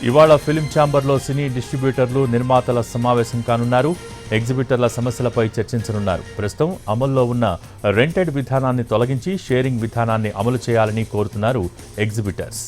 ఇవాళ ఫిలిం ఛాంబర్లో సినీ డిస్ట్రిబ్యూటర్లు నిర్మాతల సమావేశం కానున్నారు. ఎగ్జిబిటర్ల సమస్యలపై చర్చించనున్నారు. ప్రస్తుతం అమల్లో ఉన్న రెంటెడ్ విధానాన్ని తొలగించి షేరింగ్ విధానాన్ని అమలు చేయాలని కోరుతున్నారు ఎగ్జిబిటర్స్.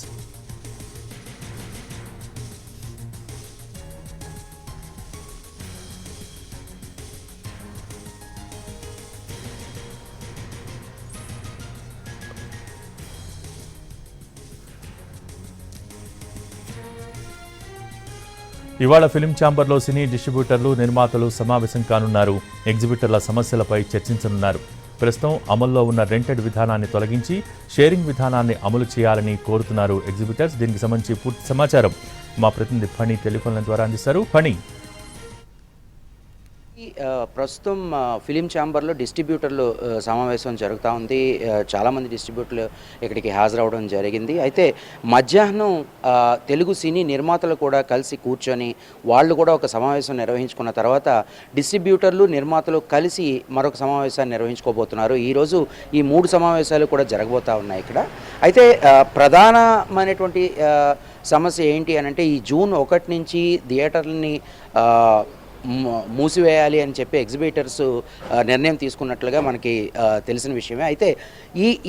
ఇవాళ ఫిలిం ఛాంబర్లో సినీ డిస్ట్రిబ్యూటర్లు నిర్మాతలు సమావేశం కానున్నారు. ఎగ్జిబిటర్ల సమస్యలపై చర్చించనున్నారు. ప్రస్తుతం అమల్లో ఉన్న రెంటెడ్ విధానాన్ని తొలగించి షేరింగ్ విధానాన్ని అమలు చేయాలని కోరుతున్నారు ఎగ్జిబిటర్స్. దీనికి సంబంధించి పూర్తి సమాచారం మా ప్రతినిధి ఫణి టెలిఫోన్ల ద్వారా అందిస్తారు. ఫణి, ప్రస్తుతం ఫిలిం ఛాంబర్లో డిస్ట్రిబ్యూటర్లు సమావేశం జరుగుతూ ఉంది. చాలామంది డిస్ట్రిబ్యూటర్లు ఇక్కడికి హాజరవడం జరిగింది. అయితే మధ్యాహ్నం తెలుగు సినీ నిర్మాతలు కూడా కలిసి కూర్చొని వాళ్ళు కూడా ఒక సమావేశం నిర్వహించుకున్న తర్వాత డిస్ట్రిబ్యూటర్లు నిర్మాతలు కలిసి మరొక సమావేశాన్ని నిర్వహించుకోబోతున్నారు. ఈరోజు ఈ 3 సమావేశాలు కూడా జరగబోతూ ఉన్నాయి ఇక్కడ. అయితే ప్రధానమైనటువంటి సమస్య ఏంటి అని అంటే, ఈ జూన్ 1 నుంచి థియేటర్లని మూసివేయాలి అని చెప్పి ఎగ్జిబిటర్స్ నిర్ణయం తీసుకున్నట్లుగా మనకి తెలిసిన విషయమే. అయితే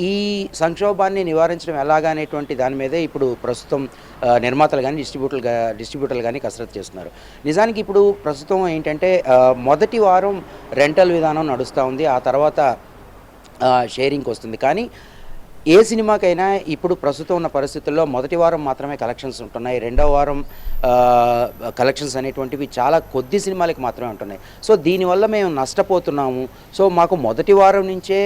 ఈ సంక్షోభాన్ని నివారించడం ఎలాగనేటువంటి దాని మీదే ఇప్పుడు ప్రస్తుతం నిర్మాతలు కానీ డిస్ట్రిబ్యూటర్లు కానీ కసరత్తు చేస్తున్నారు. నిజానికి ఇప్పుడు ప్రస్తుతం ఏంటంటే, మొదటి వారం రెంటల్ విధానం నడుస్తూ ఉంది, ఆ తర్వాత షేరింగ్కి వస్తుంది. కానీ ఏ సినిమాకైనా ఇప్పుడు ప్రస్తుతం ఉన్న పరిస్థితుల్లో మొదటి వారం మాత్రమే కలెక్షన్స్ ఉంటున్నాయి. రెండవ వారం కలెక్షన్స్ అనేటువంటివి చాలా కొద్ది సినిమాలకి మాత్రమే ఉంటున్నాయి. సో దీనివల్ల మేము నష్టపోతున్నాము. సో మాకు మొదటి వారం నుంచే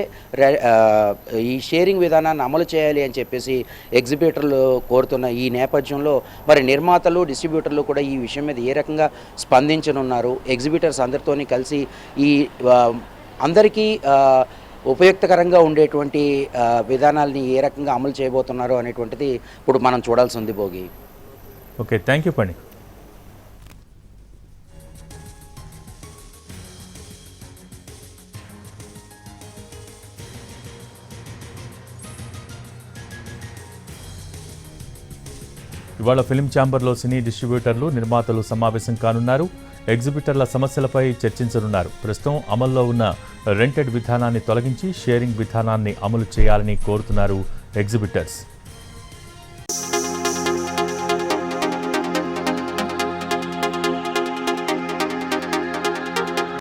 ఈ షేరింగ్ విధానాన్ని అమలు చేయాలి అని చెప్పేసి ఎగ్జిబిటర్లు కోరుతున్న ఈ నేపథ్యంలో మరి నిర్మాతలు డిస్ట్రిబ్యూటర్లు కూడా ఈ విషయం మీద ఏ రకంగా స్పందించనున్నారు, ఎగ్జిబిటర్స్ అందరితోని కలిసి ఈ అందరికీ ఉపయుక్తకరంగా ఉండేటువంటి విధానాలని ఏ రకంగా అమలు చేయబోతున్నారు అనేటువంటిది ఇప్పుడు మనం చూడాల్సి ఉంది. భోగి. ఓకే, థ్యాంక్ యూ పని. ఇవాళ ఫిలిం ఛాంబర్లో సినీ డిస్ట్రిబ్యూటర్లు నిర్మాతలు సమావేశం కానున్నారు. ఎగ్జిబిటర్ల సమస్యలపై చర్చించనున్నారు. ప్రస్తుతం అమల్లో ఉన్న రెంటెడ్ విధానాన్ని తొలగించి షేరింగ్ విధానాన్ని అమలు చేయాలని కోరుతున్నారు ఎగ్జిబిటర్స్.